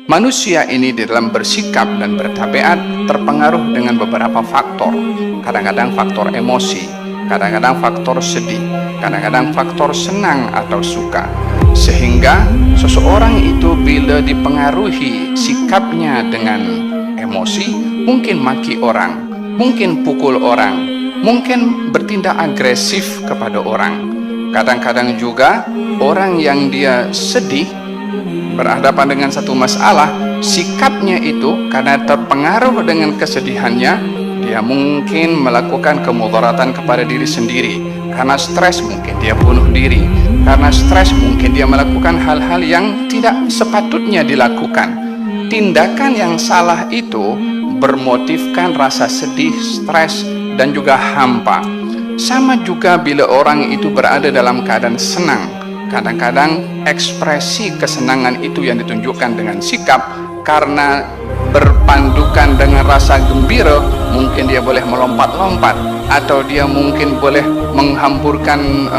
Manusia ini di dalam bersikap dan bertabiat terpengaruh dengan beberapa faktor. Kadang-kadang faktor emosi, kadang-kadang faktor sedih, kadang-kadang faktor senang atau suka. Sehingga seseorang itu bila dipengaruhi sikapnya dengan emosi, mungkin maki orang, mungkin pukul orang, mungkin bertindak agresif kepada orang. Kadang-kadang juga orang yang dia sedih berhadapan dengan satu masalah, sikapnya itu karena terpengaruh dengan kesedihannya, dia mungkin melakukan kemudaratan kepada diri sendiri. Karena stres mungkin dia bunuh diri, karena stres mungkin dia melakukan hal-hal yang tidak sepatutnya dilakukan. Tindakan yang salah itu bermotifkan rasa sedih, stres, dan juga hampa. Sama juga bila orang itu berada dalam keadaan senang, kadang-kadang ekspresi kesenangan itu yang ditunjukkan dengan sikap, karena berpandukan dengan rasa gembira, mungkin dia boleh melompat-lompat, atau dia mungkin boleh menghamburkan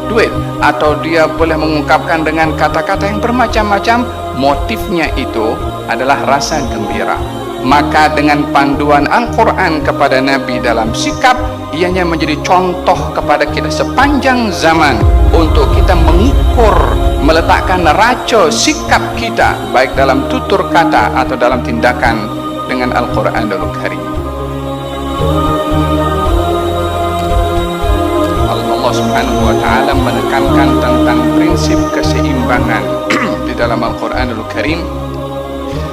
duit, atau dia boleh mengungkapkan dengan kata-kata yang bermacam-macam. Motifnya itu adalah rasa gembira. Maka dengan panduan Al-Quran kepada Nabi dalam sikap, ianya menjadi contoh kepada kita sepanjang zaman untuk kita mengukur, meletakkan neraca sikap kita baik dalam tutur kata atau dalam tindakan dengan Al-Quranul Karim. Allah Subhanahu wa Ta'ala menekankan tentang prinsip keseimbangan di dalam Al-Quranul Karim.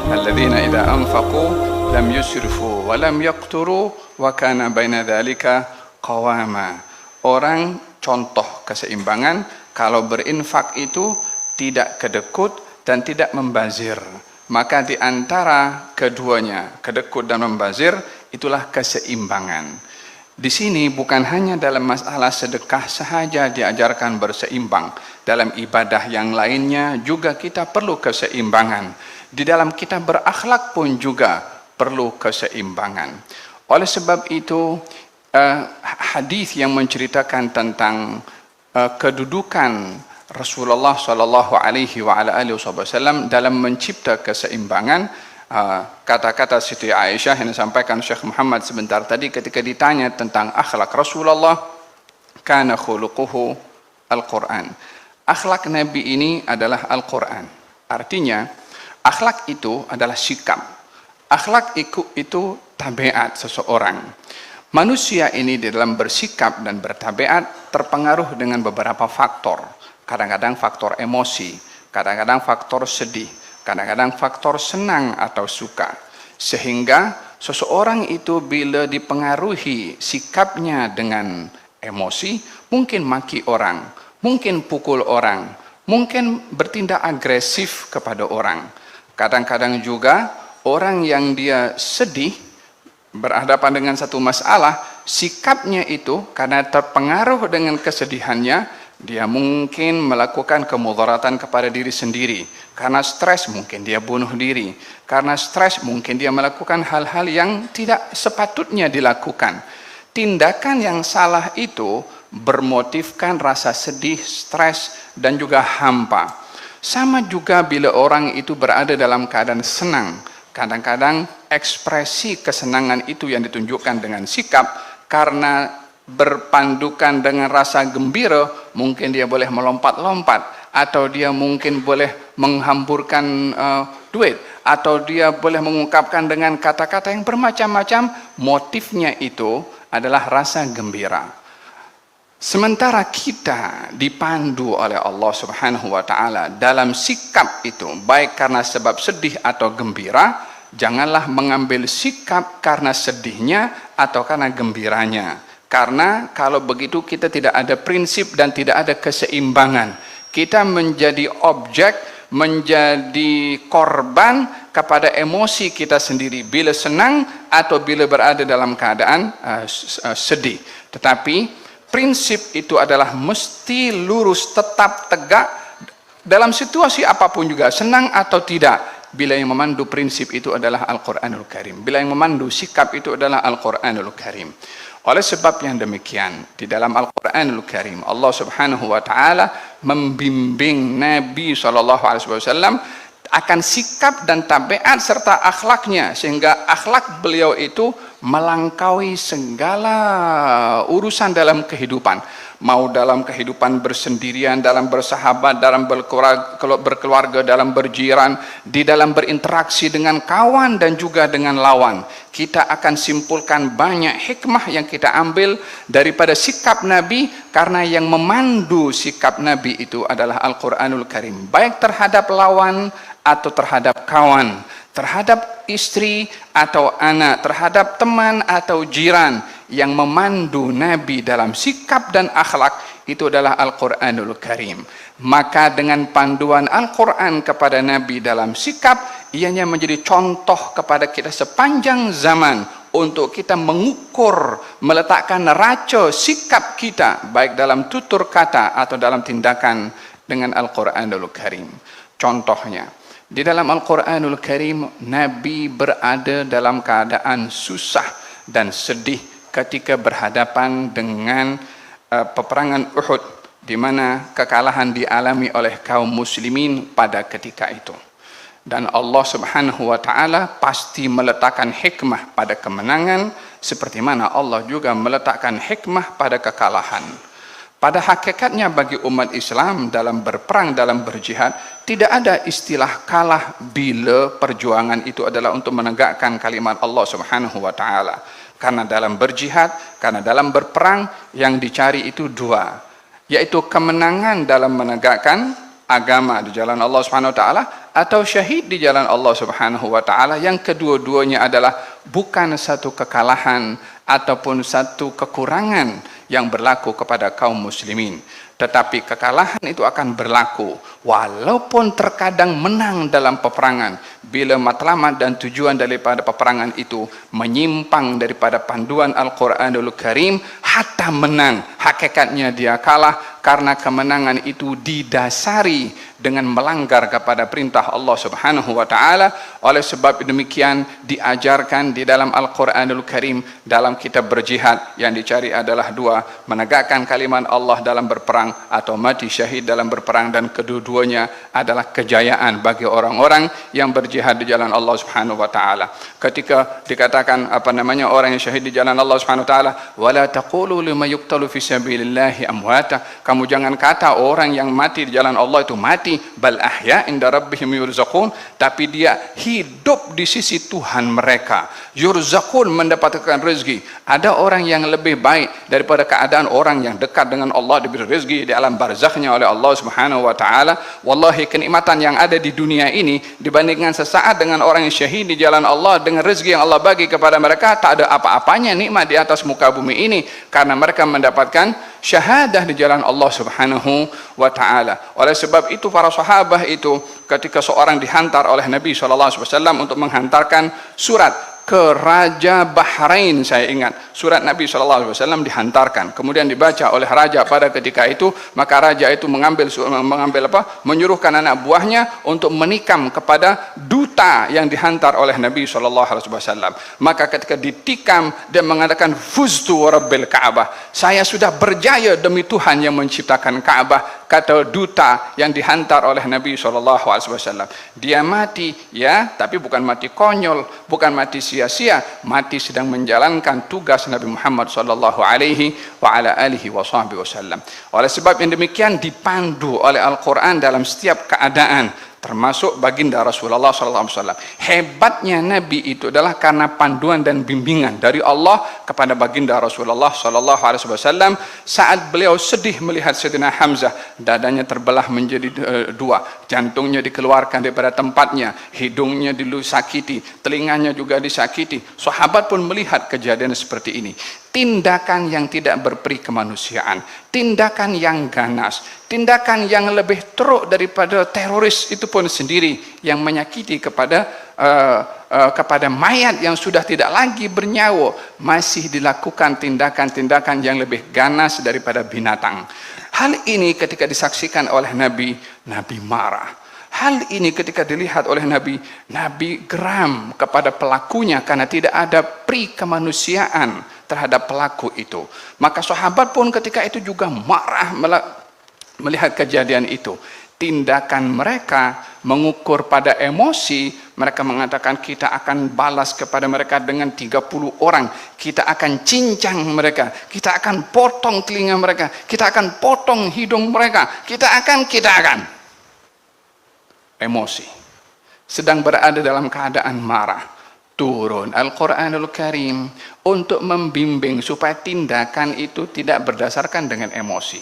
Alladzina idza anfaqu lam yusrifu wa lam yaqturu wa kana baina dzalika qawama. Orang contoh keseimbangan, kalau berinfak itu tidak kedekut dan tidak membazir. Maka di antara keduanya, kedekut dan membazir, itulah keseimbangan. Di sini bukan hanya dalam masalah sedekah sahaja diajarkan berseimbang. Dalam ibadah yang lainnya juga kita perlu keseimbangan. Di dalam kita berakhlak pun juga perlu keseimbangan. Oleh sebab itu, hadis yang menceritakan tentang kedudukan Rasulullah Shallallahu Alaihi Wasallam dalam mencipta keseimbangan, kata-kata Siti Aisyah yang disampaikan Syekh Muhammad sebentar tadi ketika ditanya tentang akhlak Rasulullah, kana khuluquhu Al-Quran. Akhlak Nabi ini adalah Al-Quran. Artinya, akhlak itu adalah sikap. Akhlak itu tabiat seseorang. Manusia ini di dalam bersikap dan bertabiat terpengaruh dengan beberapa faktor. Kadang-kadang faktor emosi, kadang-kadang faktor sedih, kadang-kadang faktor senang atau suka. Sehingga seseorang itu bila dipengaruhi sikapnya dengan emosi, mungkin maki orang, mungkin pukul orang, mungkin bertindak agresif kepada orang. Kadang-kadang juga orang yang dia sedih berhadapan dengan satu masalah, sikapnya itu karena terpengaruh dengan kesedihannya, dia mungkin melakukan kemudaratan kepada diri sendiri. Karena stres mungkin dia bunuh diri, karena stres mungkin dia melakukan hal-hal yang tidak sepatutnya dilakukan. Tindakan yang salah itu bermotifkan rasa sedih, stres, dan juga hampa. Sama juga bila orang itu berada dalam keadaan senang, kadang-kadang ekspresi kesenangan itu yang ditunjukkan dengan sikap, karena berpandukan dengan rasa gembira, mungkin dia boleh melompat-lompat, atau dia mungkin boleh menghamburkan duit, atau dia boleh mengungkapkan dengan kata-kata yang bermacam-macam. Motifnya itu adalah rasa gembira. Sementara kita dipandu oleh Allah Subhanahu wa Ta'ala dalam sikap itu, baik karena sebab sedih atau gembira, janganlah mengambil sikap karena sedihnya atau karena gembiranya. Karena kalau begitu kita tidak ada prinsip dan tidak ada keseimbangan. Kita menjadi objek, menjadi korban kepada emosi kita sendiri bila senang atau bila berada dalam keadaan sedih. Tetapi prinsip itu adalah mesti lurus, tetap tegak dalam situasi apapun juga, senang atau tidak. Bila yang memandu prinsip itu adalah Al-Quranul Karim. Bila yang memandu sikap itu adalah Al-Quranul Karim. Oleh sebab yang demikian, di dalam Al-Quranul Karim, Allah Subhanahu wa Ta'ala membimbing Nabi SAW akan sikap dan tabiat serta akhlaknya, sehingga akhlak beliau itu melampaui segala urusan dalam kehidupan, mau dalam kehidupan bersendirian, dalam bersahabat, dalam berkeluarga, dalam berjiran, di dalam berinteraksi dengan kawan dan juga dengan lawan. Kita akan simpulkan banyak hikmah yang kita ambil daripada sikap Nabi, karena yang memandu sikap Nabi itu adalah Al-Quranul Karim, baik terhadap lawan atau terhadap kawan, terhadap istri atau anak, terhadap teman atau jiran. Yang memandu Nabi dalam sikap dan akhlak itu adalah Al-Quranul Karim. Maka dengan panduan Al-Quran kepada Nabi dalam sikap, ianya menjadi contoh kepada kita sepanjang zaman untuk kita mengukur, meletakkan raca sikap kita, baik dalam tutur kata atau dalam tindakan dengan Al-Quranul Karim. Contohnya, di dalam Al-Quranul Karim, Nabi berada dalam keadaan susah dan sedih ketika berhadapan dengan peperangan Uhud, di mana kekalahan dialami oleh kaum muslimin pada ketika itu. Dan Allah Subhanahu wa taala pasti meletakkan hikmah pada kemenangan, seperti mana Allah juga meletakkan hikmah pada kekalahan. Pada hakikatnya bagi umat Islam dalam berperang, dalam berjihad, tidak ada istilah kalah bila perjuangan itu adalah untuk menegakkan kalimat Allah Subhanahu wa taala. Karena dalam berjihad, karena dalam berperang, yang dicari itu dua, yaitu kemenangan dalam menegakkan agama di jalan Allah Subhanahu wa taala, atau syahid di jalan Allah Subhanahu wa taala. Yang kedua-duanya adalah bukan satu kekalahan ataupun satu kekurangan yang berlaku kepada kaum muslimin, tetapi kekalahan itu akan berlaku walaupun terkadang menang dalam peperangan, bila matlamat dan tujuan daripada peperangan itu menyimpang daripada panduan Al-Quranul Karim. Hatta menang, hakikatnya dia kalah, karena kemenangan itu didasari dengan melanggar kepada perintah Allah Subhanahu wa taala. Oleh sebab demikian diajarkan di dalam Al-Quranul Karim, dalam kitab berjihad, yang dicari adalah dua, menegakkan kalimat Allah dalam berperang atau mati syahid dalam berperang, dan kedua-duanya adalah kejayaan bagi orang-orang yang berjihad di jalan Allah Subhanahu wa taala. Ketika dikatakan orang yang syahid di jalan Allah Subhanahu wa taala, wala taqulu liman yuqtalu fi sabilillahi amwata, kamu jangan kata orang yang mati di jalan Allah itu mati, bal ahya inda rabbihim yurzaqun, tapi dia hidup di sisi Tuhan mereka. Yurzaqun, mendapatkan rezeki. Ada orang yang lebih baik daripada keadaan orang yang dekat dengan Allah, diberi rezeki di alam barzakhnya oleh Allah Subhanahu wa taala. Wallahi, kenikmatan yang ada di dunia ini dibandingkan sesaat dengan orang yang syahid di jalan Allah, dengan rezeki yang Allah bagi kepada mereka, tak ada apa-apanya nikmat di atas muka bumi ini, karena mereka mendapatkan syahadah di jalan Allah Subhanahu wa taala. Oleh sebab itu para sahabat itu ketika seorang dihantar oleh Nabi SAW untuk menghantarkan surat ke Raja Bahrain, saya ingat surat Nabi SAW dihantarkan, kemudian dibaca oleh raja pada ketika itu, maka raja itu menyuruhkan anak buahnya untuk menikam kepada duta yang dihantar oleh Nabi SAW. Maka ketika ditikam, dia mengatakan fuztu wa rabbil Ka'bah, saya sudah berjaya demi Tuhan yang menciptakan Ka'bah, kata duta yang dihantar oleh Nabi SAW. Dia mati, ya, tapi bukan mati konyol, bukan mati sia-sia, mati sedang menjalankan tugas Nabi Muhammad sallallahu alaihi wa ala alihi wasallam. Oleh sebab yang demikian dipandu oleh Al-Quran dalam setiap keadaan, termasuk baginda Rasulullah SAW. Hebatnya Nabi itu adalah karena panduan dan bimbingan dari Allah kepada baginda Rasulullah SAW. Saat beliau sedih melihat Sayyidina Hamzah, dadanya terbelah menjadi dua, jantungnya dikeluarkan daripada tempatnya, hidungnya disakiti, telinganya juga disakiti. Sahabat pun melihat kejadian seperti ini. Tindakan yang tidak berperi kemanusiaan, tindakan yang ganas, tindakan yang lebih teruk daripada teroris itu pun sendiri, yang menyakiti kepada mayat yang sudah tidak lagi bernyawa, masih dilakukan tindakan-tindakan yang lebih ganas daripada binatang. Hal ini ketika disaksikan oleh Nabi, Nabi marah. Hal ini ketika dilihat oleh Nabi, Nabi geram kepada pelakunya karena tidak ada pri kemanusiaan terhadap pelaku itu. Maka sahabat pun ketika itu juga marah melihat kejadian itu. tindakan mereka mengukur pada emosi, mereka mengatakan kita akan balas kepada mereka dengan 30 orang, kita akan cincang mereka, kita akan potong telinga mereka, kita akan potong hidung mereka, kita akan emosi. Sedang berada dalam keadaan marah, turun Al-Quranul Karim untuk membimbing supaya tindakan itu tidak berdasarkan dengan emosi,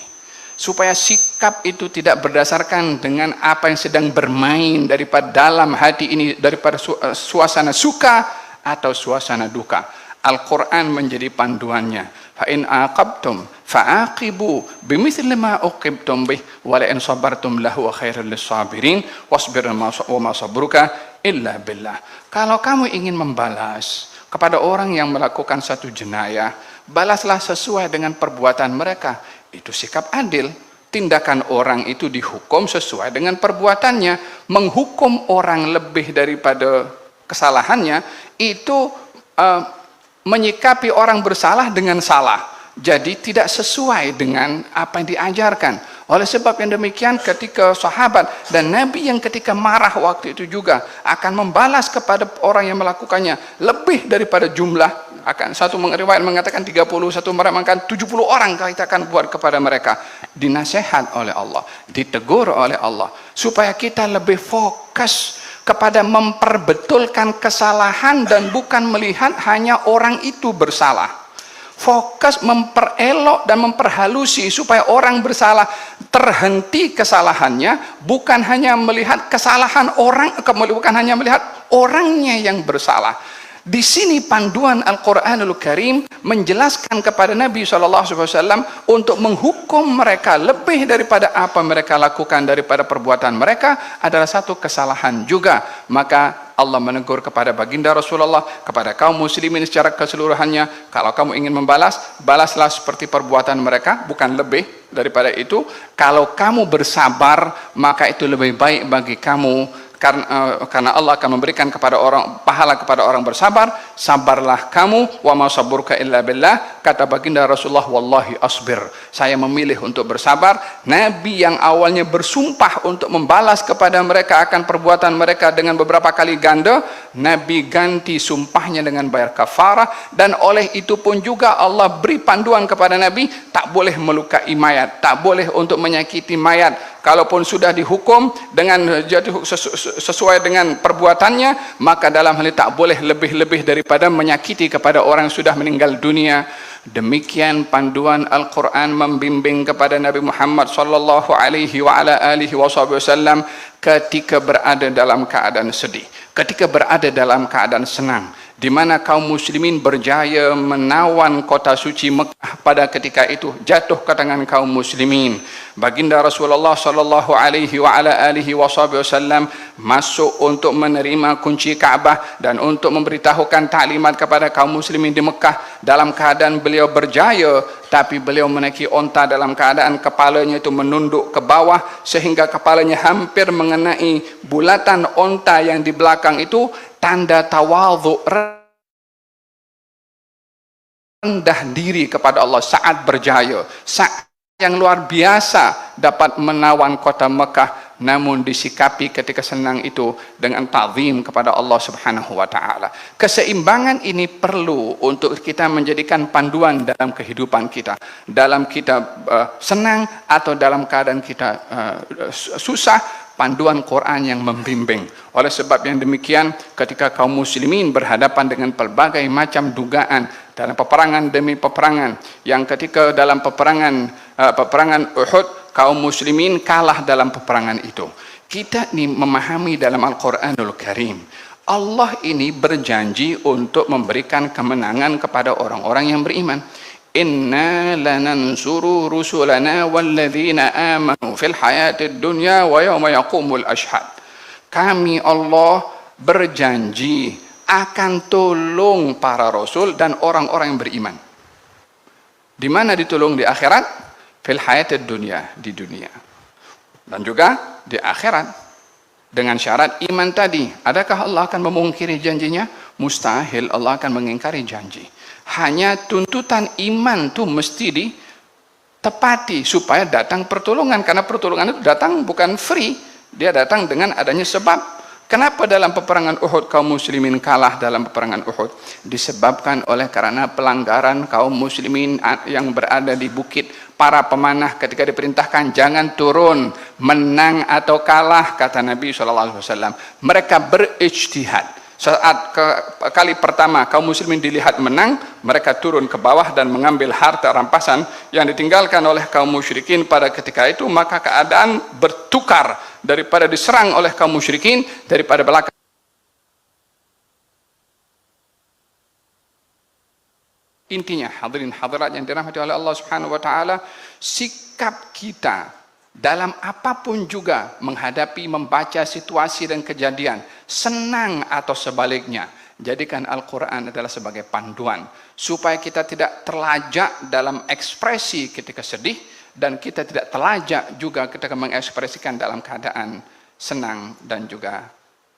supaya sikap itu tidak berdasarkan dengan apa yang sedang bermain daripada dalam hati ini, daripada suasana suka atau suasana duka. Al-Quran menjadi panduannya. Fa in aqabtum fa'aqibu bimithli ma uqibtum bih wa la in sabartum lahu khairul lisabirin wasbir wa ma sabruka illa billah. Kalau kamu ingin membalas kepada orang yang melakukan satu jenayah, balaslah sesuai dengan perbuatan mereka. Itu sikap adil. Tindakan orang itu dihukum sesuai dengan perbuatannya. Menghukum orang lebih daripada kesalahannya itu menyikapi orang bersalah dengan salah. Jadi tidak sesuai dengan apa yang diajarkan. Oleh sebab yang demikian, ketika sahabat dan Nabi yang ketika marah waktu itu juga akan membalas kepada orang yang melakukannya lebih daripada jumlah, akan satu riwayat mengatakan 30, satu mengatakan 70 orang kita akan buat kepada mereka. Dinasihat oleh Allah, ditegur oleh Allah supaya kita lebih fokus kepada memperbetulkan kesalahan dan bukan melihat hanya orang itu bersalah. Fokus memperelok dan memperhalusi supaya orang bersalah terhenti kesalahannya, bukan hanya melihat kesalahan orang, bukan hanya melihat orangnya yang bersalah. Di sini panduan Al-Quranul Karim menjelaskan kepada Nabi SAW untuk menghukum mereka lebih daripada apa mereka lakukan, daripada perbuatan mereka adalah satu kesalahan juga. Maka Allah menegur kepada baginda Rasulullah, kepada kaum muslimin secara keseluruhannya, kalau kamu ingin membalas, balaslah seperti perbuatan mereka, bukan lebih daripada itu. Kalau kamu bersabar, maka itu lebih baik bagi kamu. Karena Allah akan memberikan kepada orang pahala kepada orang bersabar. Sabarlah kamu, wa ma saburka illa billah, kata baginda Rasulullah, wallahi asbir, saya memilih untuk bersabar. Nabi yang awalnya bersumpah untuk membalas kepada mereka akan perbuatan mereka dengan beberapa kali ganda, Nabi ganti sumpahnya dengan bayar kafarah. Dan oleh itu pun juga Allah beri panduan kepada Nabi, tak boleh melukai mayat, tak boleh untuk menyakiti mayat. Kalaupun sudah dihukum dengan sesuai dengan perbuatannya, maka dalam hal ini tak boleh lebih-lebih daripada menyakiti kepada orang yang sudah meninggal dunia. Demikian panduan Al-Quran membimbing kepada Nabi Muhammad sallallahu alaihi wa ala alihi wasallam ketika berada dalam keadaan sedih, ketika berada dalam keadaan senang, di mana kaum muslimin berjaya menawan kota suci Mekah pada ketika itu jatuh ke tangan kaum muslimin. Baginda Rasulullah sallallahu alaihi wa ala alihi wasallam masuk untuk menerima kunci Ka'bah dan untuk memberitahukan taklimat kepada kaum muslimin di Mekah. Dalam keadaan beliau berjaya, tapi beliau menaiki onta dalam keadaan kepalanya itu menunduk ke bawah sehingga kepalanya hampir mengenai bulatan onta yang di belakang itu, tanda tawadhu, rendah diri kepada Allah saat berjaya, saat yang luar biasa dapat menawan kota Mekah, namun disikapi ketika senang itu dengan ta'zim kepada Allah Subhanahu wa taala. Keseimbangan ini perlu untuk kita menjadikan panduan dalam kehidupan kita, dalam kita senang atau dalam keadaan kita susah. Panduan Quran yang membimbing. Oleh sebab yang demikian, ketika kaum muslimin berhadapan dengan pelbagai macam dugaan dalam peperangan demi peperangan, yang ketika dalam peperangan Uhud kaum muslimin kalah dalam peperangan itu, kita ini memahami dalam Al-Quranul Karim, Allah ini berjanji untuk memberikan kemenangan kepada orang-orang yang beriman. Inna lanansuru rusulana walladzina amanu fil hayatid dunya wa yawma yaqumul ashhad. Kami Allah berjanji akan tolong para rasul dan orang-orang yang beriman. Di mana ditolong? Di akhirat. Fil hayatid dunya, di dunia. Dan juga di akhirat. Dengan syarat iman tadi. Adakah Allah akan memungkiri janjinya? Mustahil Allah akan mengingkari janji. Hanya tuntutan iman itu mesti tepati supaya datang pertolongan, karena pertolongan itu datang bukan free, dia datang dengan adanya sebab. Kenapa dalam peperangan Uhud kaum muslimin kalah dalam peperangan Uhud? Disebabkan oleh karena pelanggaran kaum muslimin yang berada di bukit. Para pemanah ketika diperintahkan jangan turun, menang atau kalah, kata Nabi SAW, mereka berijtihad. Saat kali pertama kaum muslimin dilihat menang, mereka turun ke bawah dan mengambil harta rampasan yang ditinggalkan oleh kaum musyrikin pada ketika itu, maka keadaan bertukar, daripada diserang oleh kaum musyrikin, daripada belakang. Intinya, hadirin hadirat yang dirahmati oleh Allah Subhanahu wa taala, sikap kita dalam apapun juga menghadapi, membaca situasi dan kejadian, senang atau sebaliknya, jadikan Al-Quran adalah sebagai panduan supaya kita tidak terlajak dalam ekspresi ketika sedih, dan kita tidak terlajak juga ketika mengekspresikan dalam keadaan senang dan juga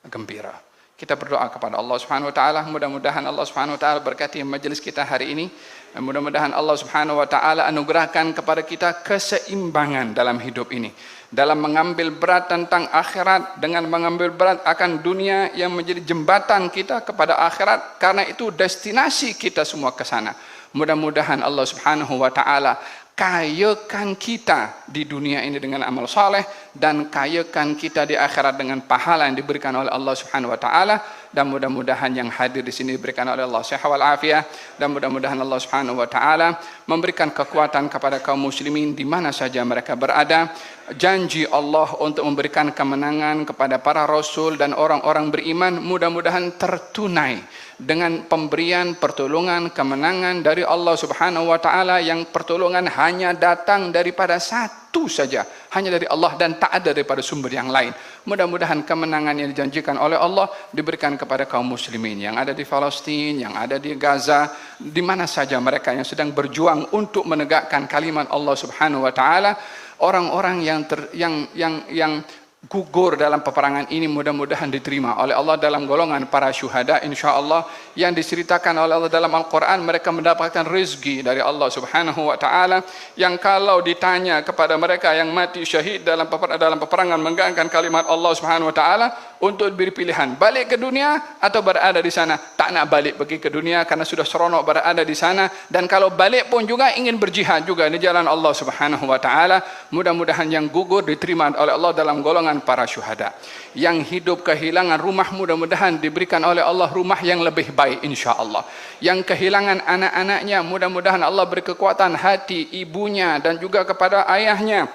gembira. Kita berdoa kepada Allah Subhanahu wa taala, mudah-mudahan Allah Subhanahu wa taala berkati majelis kita hari ini. Mudah-mudahan Allah Subhanahu wa taala anugerahkan kepada kita keseimbangan dalam hidup ini, dalam mengambil berat tentang akhirat dengan mengambil berat akan dunia yang menjadi jembatan kita kepada akhirat, karena itu destinasi kita semua ke sana. Mudah-mudahan Allah Subhanahu wa taala kayakan kita di dunia ini dengan amal saleh, dan kayakan kita di akhirat dengan pahala yang diberikan oleh Allah Subhanahu wa taala. Dan mudah-mudahan yang hadir di sini diberikan oleh Allah sehat wal afiat, dan mudah-mudahan Allah Subhanahu wa taala memberikan kekuatan kepada kaum muslimin di mana saja mereka berada. Janji Allah untuk memberikan kemenangan kepada para rasul dan orang-orang beriman mudah-mudahan tertunai dengan pemberian pertolongan kemenangan dari Allah Subhanahu wa taala, yang pertolongan hanya datang daripada satu saja, hanya dari Allah dan tak ada daripada sumber yang lain. Mudah-mudahan kemenangan yang dijanjikan oleh Allah diberikan kepada kaum muslimin yang ada di Palestina, yang ada di Gaza, di mana saja mereka yang sedang berjuang untuk menegakkan kalimat Allah Subhanahu wa taala. Orang-orang yang gugur dalam peperangan ini mudah-mudahan diterima oleh Allah dalam golongan para syuhada insyaallah, yang diceritakan oleh Allah dalam Al-Quran. Mereka mendapatkan rezeki dari Allah Subhanahu wa taala, yang kalau ditanya kepada mereka yang mati syahid dalam peperangan menegakkan kalimat Allah Subhanahu wa taala, untuk diberi pilihan balik ke dunia atau berada di sana, tak nak balik pergi ke dunia karena sudah seronok berada di sana, dan kalau balik pun juga ingin berjihad juga di jalan Allah Subhanahu wa taala. Mudah-mudahan yang gugur diterima oleh Allah dalam golongan para syuhada. Yang hidup kehilangan rumah mudah-mudahan diberikan oleh Allah rumah yang lebih baik insyaallah. Yang kehilangan anak-anaknya mudah-mudahan Allah beri kekuatan hati ibunya dan juga kepada ayahnya,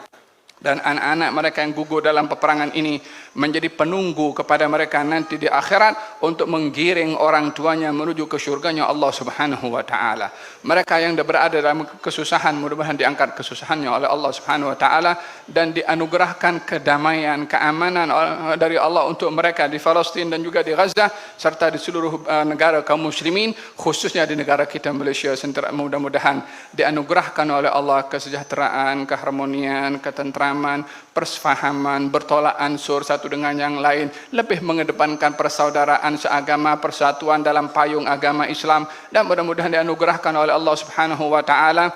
dan anak-anak mereka yang gugur dalam peperangan ini menjadi penunggu kepada mereka nanti di akhirat untuk menggiring orang tuanya menuju ke syurganya Allah Subhanahu wa taala. Mereka yang berada dalam kesusahan mudah-mudahan diangkat kesusahannya oleh Allah Subhanahu wa taala, dan dianugerahkan kedamaian, keamanan dari Allah untuk mereka di Palestina dan juga di Gaza serta di seluruh negara kaum muslimin, khususnya di negara kita Malaysia. Mudah-mudahan dianugerahkan oleh Allah kesejahteraan, keharmonian, ketentraman, persefahaman, bertolak ansur satu dengan yang lain, lebih mengedepankan persaudaraan seagama, persatuan dalam payung agama Islam, dan mudah-mudahan dianugerahkan oleh Allah Subhanahu wa taala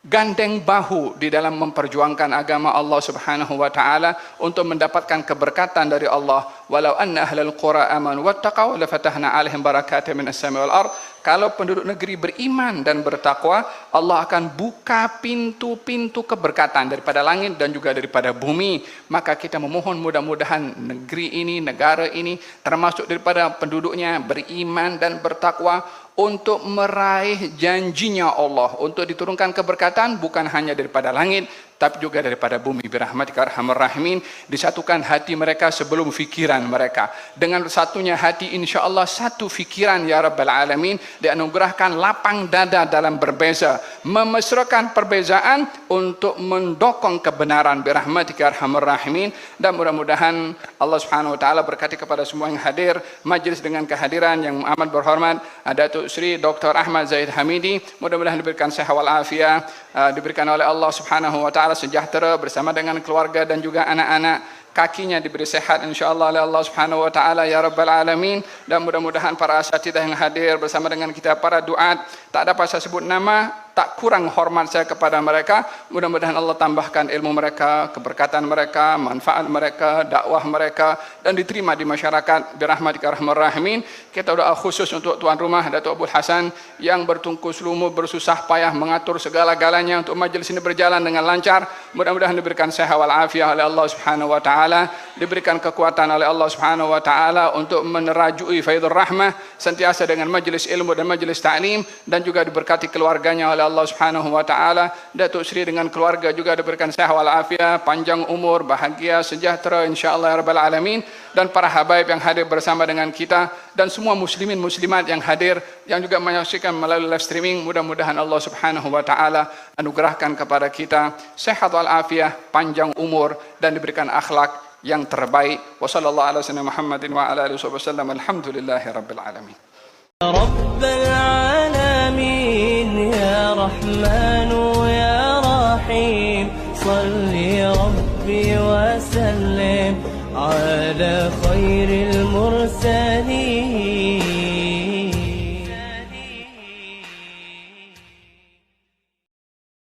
gandeng bahu di dalam memperjuangkan agama Allah Subhanahu wa taala untuk mendapatkan keberkatan dari Allah. Walau anna ahlal qura amanu wattaqau lafatahna alaihim barakatin minas sama'i wal ard. Kalau penduduk negeri beriman dan bertakwa, Allah akan buka pintu-pintu keberkatan daripada langit dan juga daripada bumi. Maka kita memohon mudah-mudahan negeri ini, negara ini, termasuk daripada penduduknya beriman dan bertakwa untuk meraih janjinya Allah untuk diturunkan keberkatan bukan hanya daripada langit tapi juga daripada bumi. Birahmatika arhamar rahimin. Disatukan hati mereka sebelum fikiran mereka. Dengan satunya hati insyaallah satu fikiran ya rabbal alamin. Dianugerahkan lapang dada dalam berbeza, memesrakan perbezaan untuk mendokong kebenaran. Birahmatika arhamar rahimin. Dan mudah-mudahan Allah Subhanahu wa taala berkati kepada semua yang hadir majlis dengan kehadiran yang amat berhormat Datuk Seri Dr. Ahmad Zahid Hamidi. Mudah-mudahan diberikan sehat wal afiat, diberikan oleh Allah Subhanahu wa taala sejahtera bersama dengan keluarga dan juga anak-anak. Kakinya diberi sehat insyaallah oleh Allah Subhanahu wa taala ya rabbal alamin. Dan mudah-mudahan para asatidzah yang hadir bersama dengan kita para duat, tak dapat saya sebut nama, tak kurang hormat saya kepada mereka. Mudah-mudahan Allah tambahkan ilmu mereka, keberkatan mereka, manfaat mereka, dakwah mereka, dan diterima di masyarakat birahmatika arhamar rahimin. Kita doa khusus untuk tuan rumah Datuk Abdul Hasan yang bertungkus lumus, bersusah payah mengatur segala-galanya untuk majelis ini berjalan dengan lancar. Mudah-mudahan diberikan sehat wal afiah oleh Allah Subhanahu wa taala, diberikan kekuatan oleh Allah Subhanahu wa taala untuk menerajui faidur rahmah sentiasa dengan majelis ilmu dan majelis ta'lim, dan juga diberkati keluarganya oleh Allah Subhanahu wa taala. Datuk Sri dengan keluarga juga diberikan sehat wal afiah, panjang umur, bahagia, sejahtera insyaallah ya rabbal alamin. Dan para habaib yang hadir bersama dengan kita dan semua muslimin muslimat yang hadir yang juga menyaksikan melalui live streaming, mudah-mudahan Allah Subhanahu wa taala anugerahkan kepada kita sehat wal afiah, panjang umur, dan diberikan akhlak yang terbaik. Wassallallahu ala sayyidina Muhammadin wa ala alihi wasallam. Alhamdulillahi rabbil alamin. Rabbal alamin ya Rahman ya Rahim, salli rabbi wa sallim ala khairil mursalin.